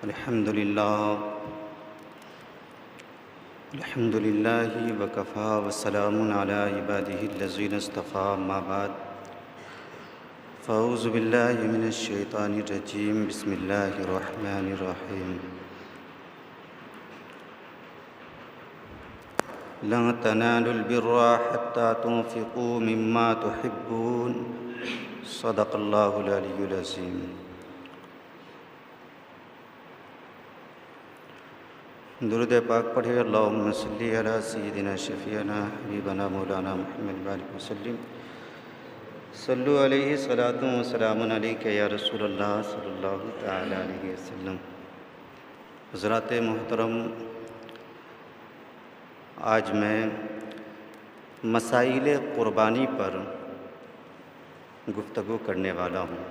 الحمد لله وكفى وسلام على عباده الذين اصطفى أما بعد فأعوذ بالله من الشيطان الرجيم بسم الله الرحمن الرحيم لن تنالوا البر حتى تنفقوا مما تحبون صدق الله العلي العظيم۔ درود پاک پڑھے اللہم صلی علی سیدنا شفیعنا حبیبنا مولانا محمد وآلہ وسلم۔ صلو علیہ صلاۃ و سلام علیک یا رسول اللہ صلی اللہ تعالی علیہ وسلم۔ حضرات محترم، آج میں مسائل قربانی پر گفتگو کرنے والا ہوں۔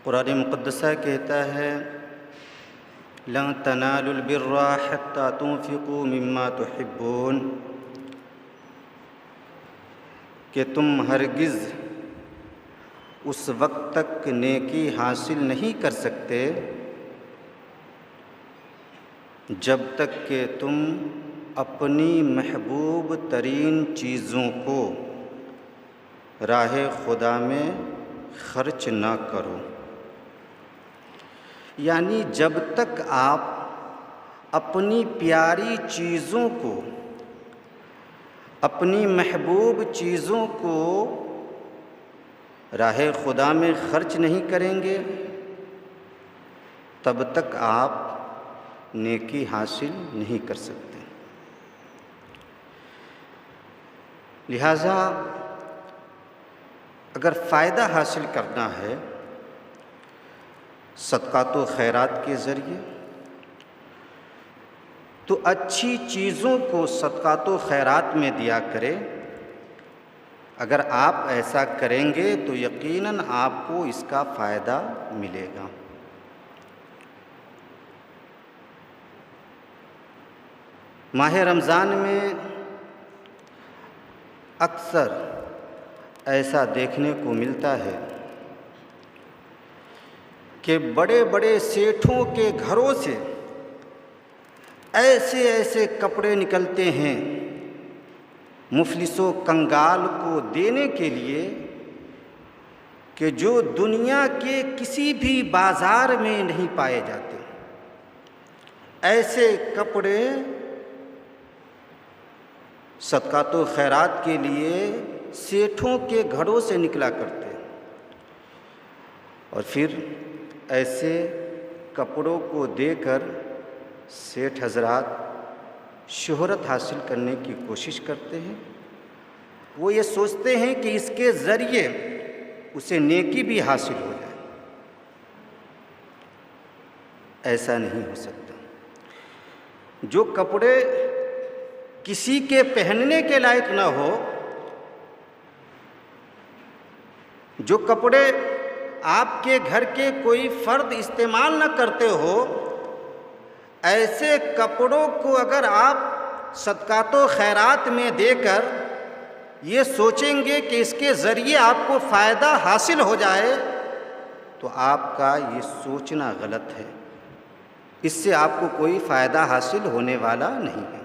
قرآن مقدسہ کہتا ہے لن تنالوا البر حتى تنفقوا مما تحبون، کہ تم ہرگز اس وقت تک نیکی حاصل نہیں کر سکتے جب تک کہ تم اپنی محبوب ترین چیزوں کو راہ خدا میں خرچ نہ کرو۔ یعنی جب تک آپ اپنی پیاری چیزوں کو، اپنی محبوب چیزوں کو راہ خدا میں خرچ نہیں کریں گے تب تک آپ نیکی حاصل نہیں کر سکتے۔ لہذا اگر فائدہ حاصل کرنا ہے صدقات و خیرات کے ذریعے تو اچھی چیزوں کو صدقات و خیرات میں دیا کرے۔ اگر آپ ایسا کریں گے تو یقیناً آپ کو اس کا فائدہ ملے گا۔ ماہ رمضان میں اکثر ایسا دیکھنے کو ملتا ہے کہ بڑے بڑے سیٹھوں کے گھروں سے ایسے ایسے کپڑے نکلتے ہیں مفلس و کنگال کو دینے کے لیے کہ جو دنیا کے کسی بھی بازار میں نہیں پائے جاتے۔ ایسے کپڑے صدقات و خیرات کے لیے سیٹھوں کے گھروں سے نکلا کرتے، اور پھر ایسے کپڑوں کو دے کر سیٹھ حضرات شہرت حاصل کرنے کی کوشش کرتے ہیں۔ وہ یہ سوچتے ہیں کہ اس کے ذریعے اسے نیکی بھی حاصل ہو جائے۔ ایسا نہیں ہو سکتا۔ جو کپڑے کسی کے پہننے کے لائق نہ ہو، جو کپڑے آپ کے گھر کے کوئی فرد استعمال نہ کرتے ہو، ایسے کپڑوں کو اگر آپ صدقات و خیرات میں دے کر یہ سوچیں گے کہ اس کے ذریعے آپ کو فائدہ حاصل ہو جائے تو آپ کا یہ سوچنا غلط ہے۔ اس سے آپ کو کوئی فائدہ حاصل ہونے والا نہیں ہے،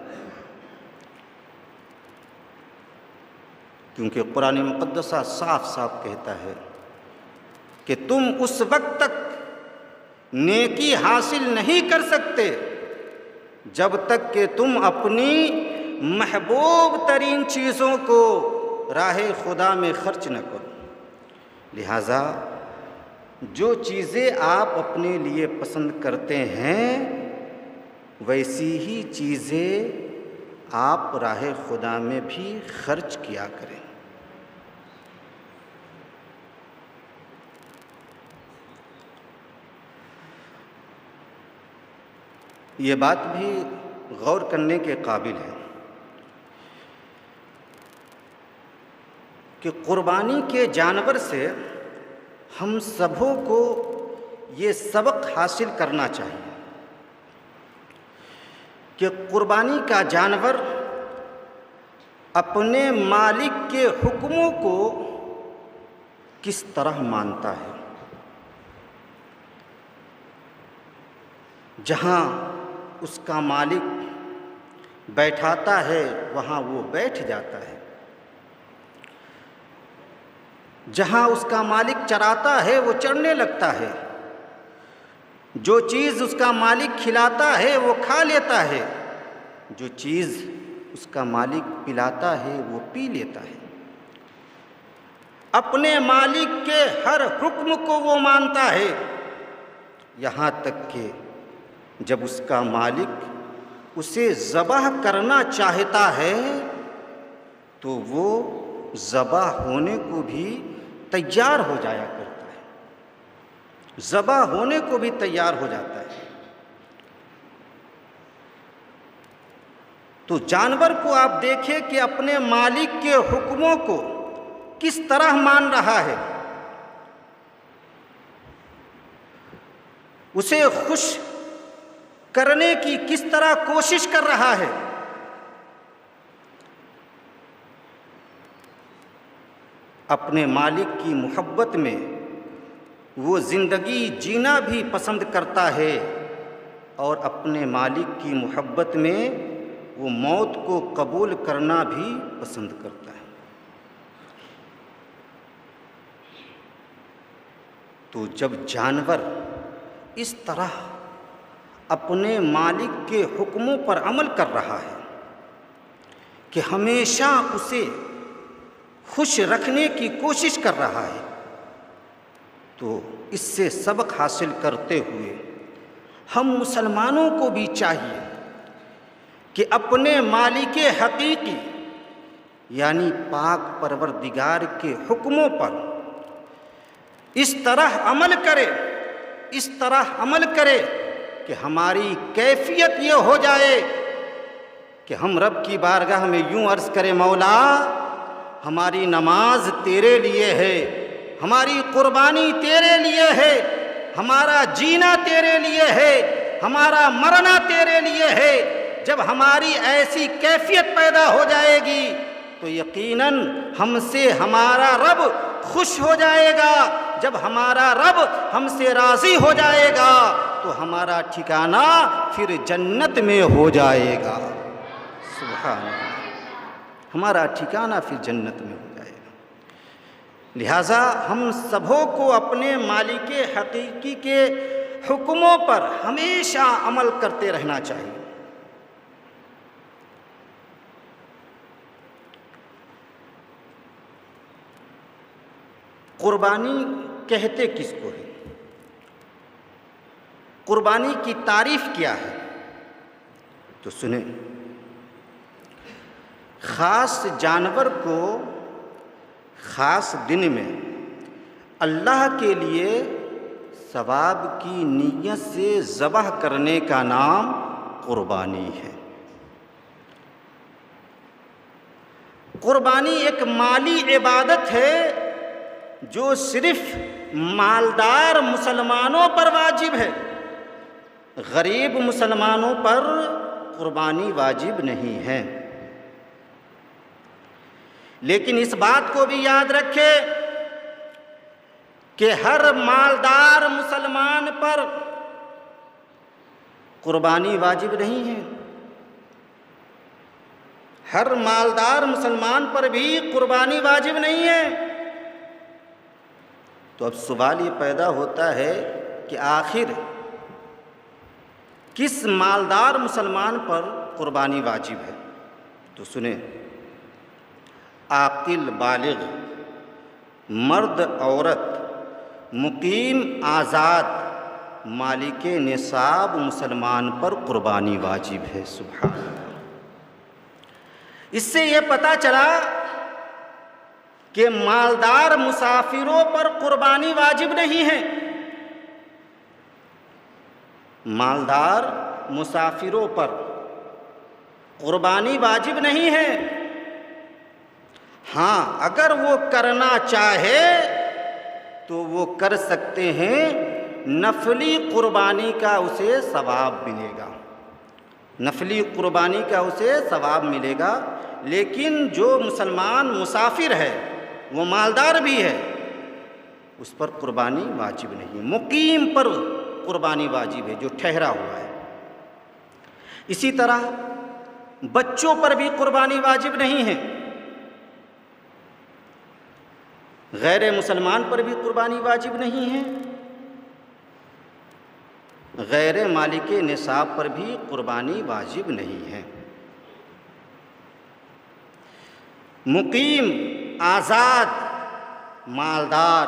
کیونکہ قرآن مقدسہ صاف صاف کہتا ہے کہ تم اس وقت تک نیکی حاصل نہیں کر سکتے جب تک کہ تم اپنی محبوب ترین چیزوں کو راہ خدا میں خرچ نہ کرو۔ لہذا جو چیزیں آپ اپنے لیے پسند کرتے ہیں ویسی ہی چیزیں آپ راہ خدا میں بھی خرچ کیا کریں۔ یہ بات بھی غور کرنے کے قابل ہے کہ قربانی کے جانور سے ہم سبوں کو یہ سبق حاصل کرنا چاہیے کہ قربانی کا جانور اپنے مالک کے حکموں کو کس طرح مانتا ہے۔ جہاں اس کا مالک بیٹھاتا ہے وہاں وہ بیٹھ جاتا ہے، جہاں اس کا مالک چراتا ہے وہ چرنے لگتا ہے، جو چیز اس کا مالک کھلاتا ہے وہ کھا لیتا ہے، جو چیز اس کا مالک پلاتا ہے وہ پی لیتا ہے۔ اپنے مالک کے ہر حکم کو وہ مانتا ہے، یہاں تک کہ جب اس کا مالک اسے ذبح کرنا چاہتا ہے تو وہ ذبح ہونے کو بھی تیار ہو جایا کرتا ہے، ذبح ہونے کو بھی تیار ہو جاتا ہے۔ تو جانور کو آپ دیکھیں کہ اپنے مالک کے حکموں کو کس طرح مان رہا ہے، اسے خوش کرنے کی کس طرح کوشش کر رہا ہے۔ اپنے مالک کی محبت میں وہ زندگی جینا بھی پسند کرتا ہے اور اپنے مالک کی محبت میں وہ موت کو قبول کرنا بھی پسند کرتا ہے۔ تو جب جانور اس طرح اپنے مالک کے حکموں پر عمل کر رہا ہے کہ ہمیشہ اسے خوش رکھنے کی کوشش کر رہا ہے، تو اس سے سبق حاصل کرتے ہوئے ہم مسلمانوں کو بھی چاہیے کہ اپنے مالک حقیقی یعنی پاک پروردگار کے حکموں پر اس طرح عمل کرے کہ ہماری کیفیت یہ ہو جائے کہ ہم رب کی بارگاہ میں یوں عرض کریں، مولا ہماری نماز تیرے لیے ہے، ہماری قربانی تیرے لیے ہے، ہمارا جینا تیرے لیے ہے، ہمارا مرنا تیرے لیے ہے۔ جب ہماری ایسی کیفیت پیدا ہو جائے گی تو یقیناً ہم سے ہمارا رب خوش ہو جائے گا۔ جب ہمارا رب ہم سے راضی ہو جائے گا تو ہمارا ٹھکانہ پھر جنت میں ہو جائے گا۔ سبحان اللہ، ہمارا ٹھکانہ پھر جنت میں ہو جائے گا۔ لہٰذا ہم سبوں کو اپنے مالک حقیقی کے حکموں پر ہمیشہ عمل کرتے رہنا چاہیے۔ قربانی کہتے کس کو ہے؟ قربانی کی تعریف کیا ہے؟ تو سنیں، خاص جانور کو خاص دن میں اللہ کے لیے ثواب کی نیت سے ذبح کرنے کا نام قربانی ہے۔ قربانی ایک مالی عبادت ہے جو صرف مالدار مسلمانوں پر واجب ہے، غریب مسلمانوں پر قربانی واجب نہیں ہے۔ لیکن اس بات کو بھی یاد رکھے کہ ہر مالدار مسلمان پر قربانی واجب نہیں ہے، ہر مالدار مسلمان پر بھی قربانی واجب نہیں ہے۔ تو اب سوال یہ پیدا ہوتا ہے کہ آخر کس مالدار مسلمان پر قربانی واجب ہے؟ تو سنیں، عاقل بالغ مرد عورت مقیم آزاد مالک نصاب مسلمان پر قربانی واجب ہے۔ سبحان اللہ۔ اس سے یہ پتہ چلا کہ مالدار مسافروں پر قربانی واجب نہیں ہے، مالدار مسافروں پر قربانی واجب نہیں ہے۔ ہاں، اگر وہ کرنا چاہے تو وہ کر سکتے ہیں، نفلی قربانی کا اسے ثواب ملے گا، نفلی قربانی کا اسے ثواب ملے گا۔ لیکن جو مسلمان مسافر ہے وہ مالدار بھی ہے، اس پر قربانی واجب نہیں ہے۔ مقیم پر قربانی واجب ہے، جو ٹھہرا ہوا ہے۔ اسی طرح بچوں پر بھی قربانی واجب نہیں ہے، غیر مسلمان پر بھی قربانی واجب نہیں ہے، غیر مالک نصاب پر بھی قربانی واجب نہیں ہے۔ مقیم، آزاد، مالدار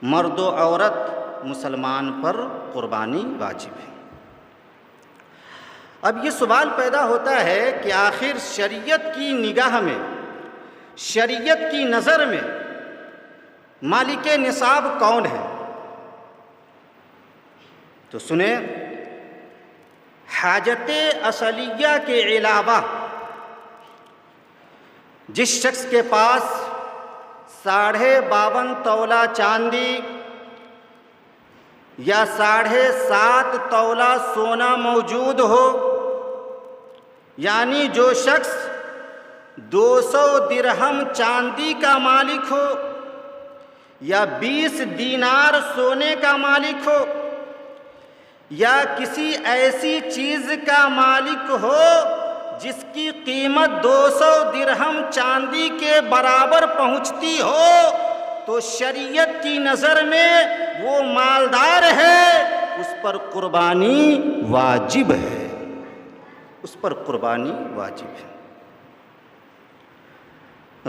مرد و عورت مسلمان پر قربانی واجب ہے۔ اب یہ سوال پیدا ہوتا ہے کہ آخر شریعت کی نگاہ میں، شریعت کی نظر میں مالک نصاب کون ہے؟ تو سنیں، حاجت اصلیہ کے علاوہ جس شخص کے پاس 52.5 تولہ چاندی یا 7.5 تولہ سونا موجود ہو، یعنی جو شخص 200 درہم چاندی کا مالک ہو یا 20 دینار سونے کا مالک ہو یا کسی ایسی چیز کا مالک ہو جس کی قیمت 200 درہم چاندی کے برابر پہنچتی ہو، تو شریعت کی نظر میں وہ مالدار ہے، اس پر قربانی واجب ہے، اس پر قربانی واجب ہے۔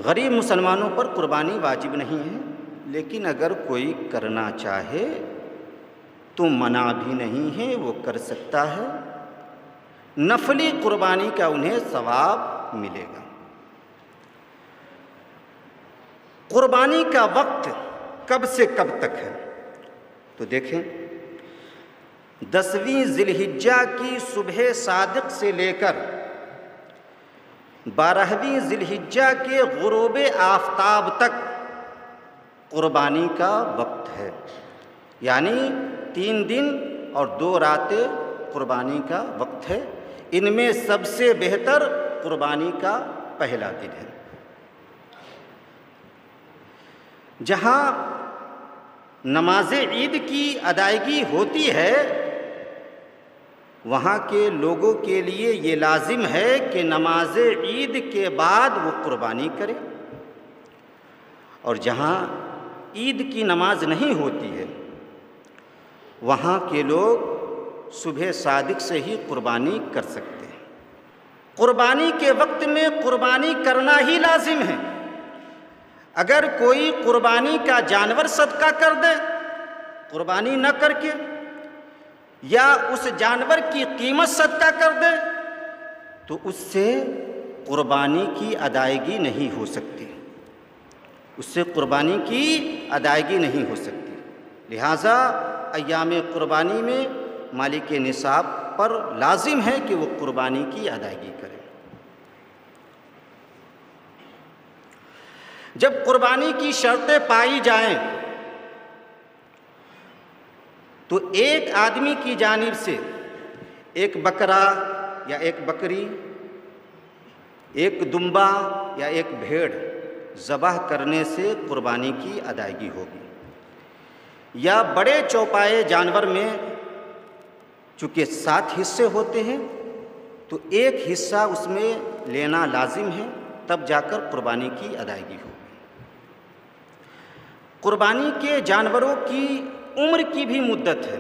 غریب مسلمانوں پر قربانی واجب نہیں ہے، لیکن اگر کوئی کرنا چاہے تو منع بھی نہیں ہے، وہ کر سکتا ہے، نفلی قربانی کا انہیں ثواب ملے گا۔ قربانی کا وقت کب سے کب تک ہے؟ تو دیکھیں، 10ویں ذی الحجہ کی صبح صادق سے لے کر 12ویں ذی الحجہ کے غروب آفتاب تک قربانی کا وقت ہے، یعنی 3 دن اور 2 راتیں قربانی کا وقت ہے۔ ان میں سب سے بہتر قربانی کا پہلا دن ہے۔ جہاں نماز عید کی ادائیگی ہوتی ہے، وہاں کے لوگوں کے لیے یہ لازم ہے کہ نماز عید کے بعد وہ قربانی کرے، اور جہاں عید کی نماز نہیں ہوتی ہے وہاں کے لوگ صبح صادق سے ہی قربانی کر سکتے ہیں۔ قربانی کے وقت میں قربانی کرنا ہی لازم ہے۔ اگر کوئی قربانی کا جانور صدقہ کر دے قربانی نہ کر کے، یا اس جانور کی قیمت صدقہ کر دے، تو اس سے قربانی کی ادائیگی نہیں ہو سکتی، اس سے قربانی کی ادائیگی نہیں ہو سکتی۔ لہٰذا ایام قربانی میں مالک نصاب پر لازم ہے کہ وہ قربانی کی ادائیگی کرے۔ جب قربانی کی شرطیں پائی جائیں تو ایک آدمی کی جانب سے ایک بکرا یا ایک بکری، ایک دمبا یا ایک بھیڑ ذبح کرنے سے قربانی کی ادائیگی ہوگی، یا بڑے چوپائے جانور میں چونکہ 7 حصے ہوتے ہیں تو ایک حصہ اس میں لینا لازم ہے، تب جا کر قربانی کی ادائیگی ہوگی۔ قربانی کے جانوروں کی عمر کی بھی مدت ہے۔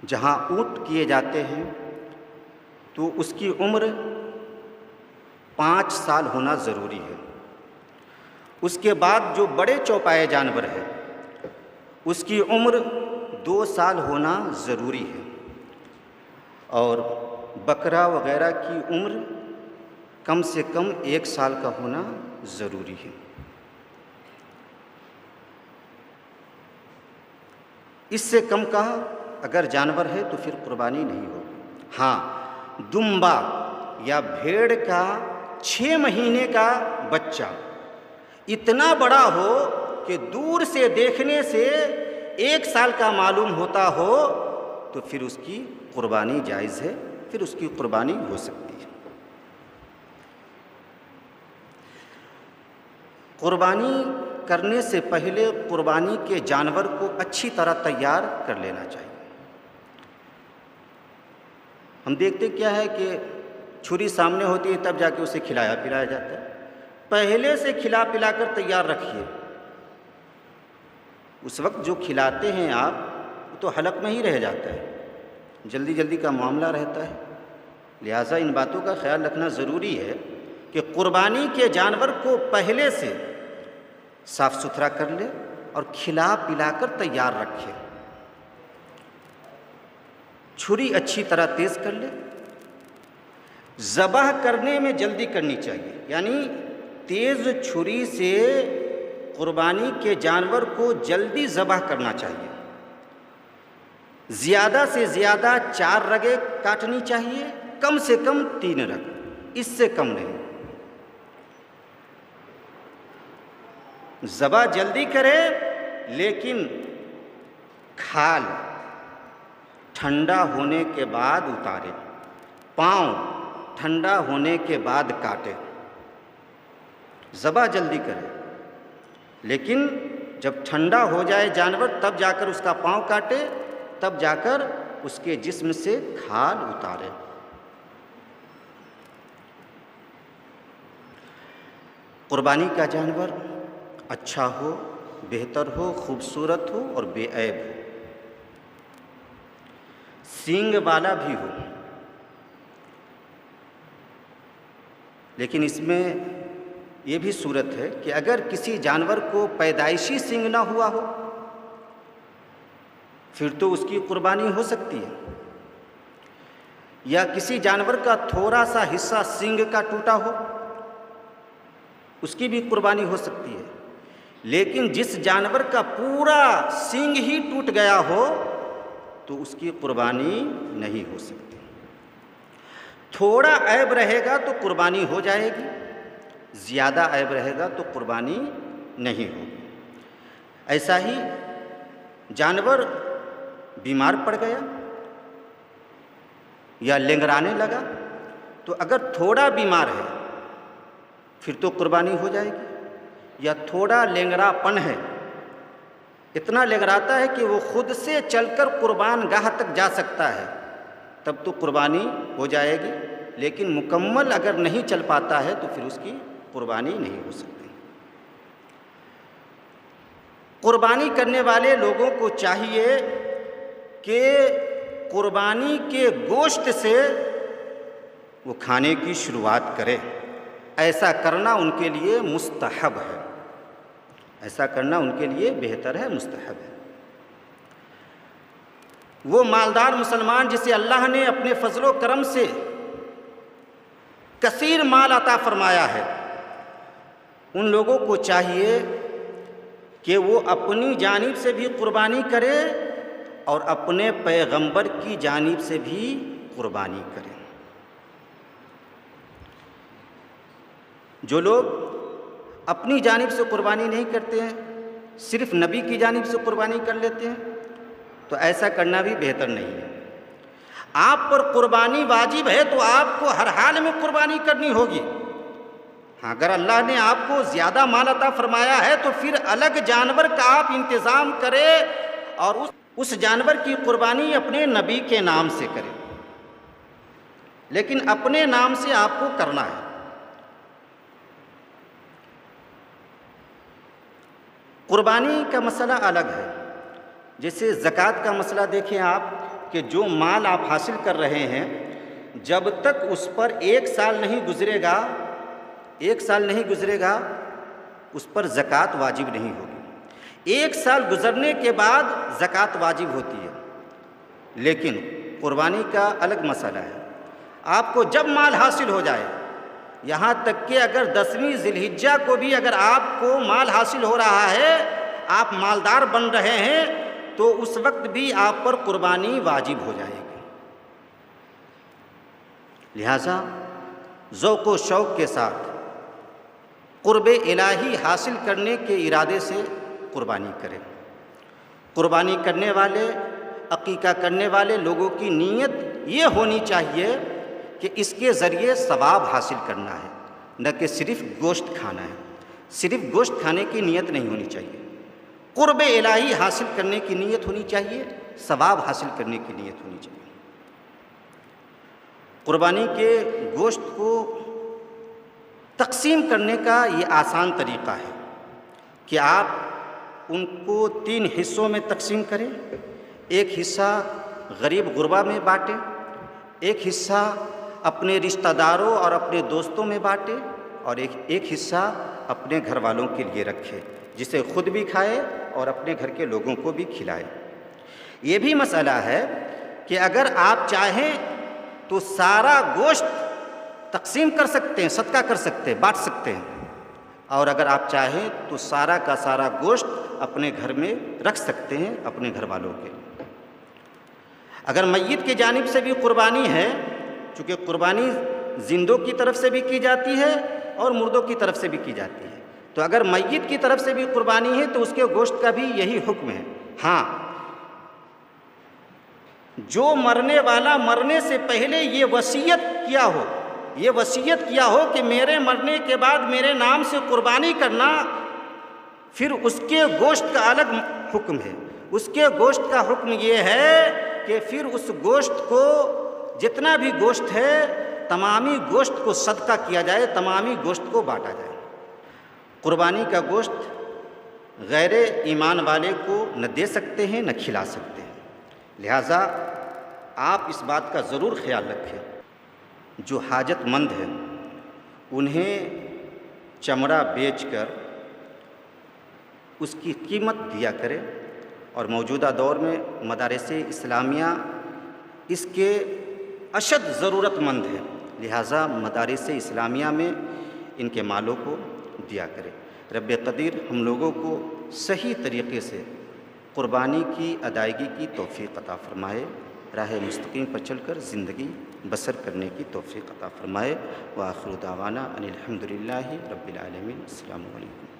جہاں اونٹ کیے جاتے ہیں تو اس کی عمر 5 سال ہونا ضروری ہے۔ اس کے بعد جو بڑے چوپائے جانور ہیں اس کی عمر 2 سال ہونا ضروری ہے، اور بکرا وغیرہ کی عمر کم سے کم 1 سال کا ہونا ضروری ہے۔ اس سے کم کا اگر جانور ہے تو پھر قربانی نہیں ہوگی۔ ہاں، دمبا یا بھیڑ کا 6 مہینے کا بچہ اتنا بڑا ہو کہ دور سے دیکھنے سے 1 سال کا معلوم ہوتا ہو تو پھر اس کی قربانی جائز ہے، پھر اس کی قربانی ہو سکتی ہے۔ قربانی کرنے سے پہلے قربانی کے جانور کو اچھی طرح تیار کر لینا چاہیے۔ ہم دیکھتے کیا ہے کہ چھری سامنے ہوتی ہے تب جا کے اسے کھلایا پلایا جاتا ہے. پہلے سے کھلا پلا کر تیار رکھیے. اس وقت جو کھلاتے ہیں آپ وہ تو حلق میں ہی رہ جاتا ہے, جلدی جلدی کا معاملہ رہتا ہے. لہٰذا ان باتوں کا خیال رکھنا ضروری ہے کہ قربانی کے جانور کو پہلے سے صاف ستھرا کر لے اور کھلا پلا کر تیار رکھے. چھری اچھی طرح تیز کر لے. ذبح کرنے میں جلدی کرنی چاہیے, یعنی تیز چھری سے قربانی کے جانور کو جلدی ذبح کرنا چاہیے. زیادہ سے زیادہ 4 رگیں کاٹنی چاہیے, کم سے کم 3 رگ, اس سے کم نہیں. ذبح جلدی کرے لیکن کھال ٹھنڈا ہونے کے بعد اتارے, پاؤں ٹھنڈا ہونے کے بعد کاٹے. ذبح جلدی کرے لیکن جب ٹھنڈا ہو جائے جانور تب جا کر اس کا پاؤں کاٹے, تب جا کر اس کے جسم سے کھال اتارے. قربانی کا جانور اچھا ہو, بہتر ہو, خوبصورت ہو اور بے عیب ہو, سینگ والا بھی ہو. لیکن اس میں یہ بھی صورت ہے کہ اگر کسی جانور کو پیدائشی سینگ نہ ہوا ہو پھر تو اس کی قربانی ہو سکتی ہے, یا کسی جانور کا تھوڑا سا حصہ سینگ کا ٹوٹا ہو اس کی بھی قربانی ہو سکتی ہے. لیکن جس جانور کا پورا سینگ ہی ٹوٹ گیا ہو تو اس کی قربانی نہیں ہو سکتی. تھوڑا عیب رہے گا تو قربانی ہو جائے گی, زیادہ عیب رہے گا تو قربانی نہیں ہوگی. ایسا ہی جانور بیمار پڑ گیا یا لنگرانے لگا تو اگر تھوڑا بیمار ہے پھر تو قربانی ہو جائے گی, یا تھوڑا لنگرا پن ہے, اتنا لنگراتا ہے کہ وہ خود سے چل کر قربان گاہ تک جا سکتا ہے, تب تو قربانی ہو جائے گی. لیکن مکمل اگر نہیں چل پاتا ہے تو پھر اس کی قربانی نہیں ہو سکتی. قربانی کرنے والے لوگوں کو چاہیے کہ قربانی کے گوشت سے وہ کھانے کی شروعات کرے. ایسا کرنا ان کے لیے مستحب ہے, ایسا کرنا ان کے لیے بہتر ہے, مستحب ہے. وہ مالدار مسلمان جسے اللہ نے اپنے فضل و کرم سے کثیر مال عطا فرمایا ہے, ان لوگوں کو چاہیے کہ وہ اپنی جانب سے بھی قربانی کرے اور اپنے پیغمبر کی جانب سے بھی قربانی کرے. جو لوگ اپنی جانب سے قربانی نہیں کرتے ہیں, صرف نبی کی جانب سے قربانی کر لیتے ہیں, تو ایسا کرنا بھی بہتر نہیں ہے. آپ پر قربانی واجب ہے تو آپ کو ہر حال میں قربانی کرنی ہوگی. ہاں, اگر اللہ نے آپ کو زیادہ مال عطا فرمایا ہے تو پھر الگ جانور کا آپ انتظام کریں اور اس جانور کی قربانی اپنے نبی کے نام سے کریں, لیکن اپنے نام سے آپ کو کرنا ہے. قربانی کا مسئلہ الگ ہے. جیسے زکوٰۃ کا مسئلہ دیکھیں آپ کہ جو مال آپ حاصل کر رہے ہیں جب تک اس پر 1 سال نہیں گزرے گا, 1 سال نہیں گزرے گا اس پر زکوٰۃ واجب نہیں ہوگی. 1 سال گزرنے کے بعد زکوٰۃ واجب ہوتی ہے. لیکن قربانی کا الگ مسئلہ ہے. آپ کو جب مال حاصل ہو جائے, یہاں تک کہ اگر 10ویں ذی الحجہ کو بھی اگر آپ کو مال حاصل ہو رہا ہے, آپ مالدار بن رہے ہیں, تو اس وقت بھی آپ پر قربانی واجب ہو جائے گی. لہذا ذوق و شوق کے ساتھ قرب الہی حاصل کرنے کے ارادے سے قربانی کریں. قربانی کرنے والے, عقیقہ کرنے والے لوگوں کی نیت یہ ہونی چاہیے کہ اس کے ذریعے ثواب حاصل کرنا ہے, نہ کہ صرف گوشت کھانا ہے. صرف گوشت کھانے کی نیت نہیں ہونی چاہیے, قرب الہی حاصل کرنے کی نیت ہونی چاہیے, ثواب حاصل کرنے کی نیت ہونی چاہیے. قربانی کے گوشت کو تقسیم کرنے کا یہ آسان طریقہ ہے کہ آپ ان کو 3 حصوں میں تقسیم کریں. ایک حصہ غریب غربا میں بانٹیں، ایک حصہ اپنے رشتہ داروں اور اپنے دوستوں میں بانٹیں، اور ایک حصہ اپنے گھر والوں کے لیے رکھے، جسے خود بھی کھائے اور اپنے گھر کے لوگوں کو بھی کھلائے. یہ بھی مسئلہ ہے کہ اگر آپ چاہیں تو سارا گوشت تقسیم کر سکتے ہیں، صدقہ کر سکتے ہیں، بانٹ سکتے ہیں، اور اگر آپ چاہیں تو سارا کا سارا گوشت اپنے گھر میں رکھ سکتے ہیں اپنے گھر والوں کے. اگر میت کی جانب سے بھی قربانی ہے، چونکہ قربانی زندوں کی طرف سے بھی کی جاتی ہے اور مردوں کی طرف سے بھی کی جاتی ہے، تو اگر میت کی طرف سے بھی قربانی ہے تو اس کے گوشت کا بھی یہی حکم ہے. ہاں، جو مرنے والا مرنے سے پہلے یہ وصیت کیا ہو کہ میرے مرنے کے بعد میرے نام سے قربانی کرنا، پھر اس کے گوشت کا الگ حکم ہے. اس کے گوشت کا حکم یہ ہے کہ پھر اس گوشت کو، جتنا بھی گوشت ہے، تمامی گوشت کو صدقہ کیا جائے، تمامی گوشت کو بانٹا جائے. قربانی کا گوشت غیر ایمان والے کو نہ دے سکتے ہیں نہ کھلا سکتے ہیں. لہٰذا آپ اس بات کا ضرور خیال رکھیں، جو حاجت مند ہیں انہیں چمڑا بیچ کر اس کی قیمت دیا کرے. اور موجودہ دور میں مدارس اسلامیہ اس کے اشد ضرورت مند ہے، لہٰذا مدارس اسلامیہ میں ان کے مالوں کو دیا کرے. رب قدیر ہم لوگوں کو صحیح طریقے سے قربانی کی ادائیگی کی توفیق عطا فرمائے، راہ مستقیم پر چل کر زندگی بسر کرنے کی توفیق عطا فرمائے. وآخر دعوانا ان الحمد للہ رب العالمین. السلام علیکم.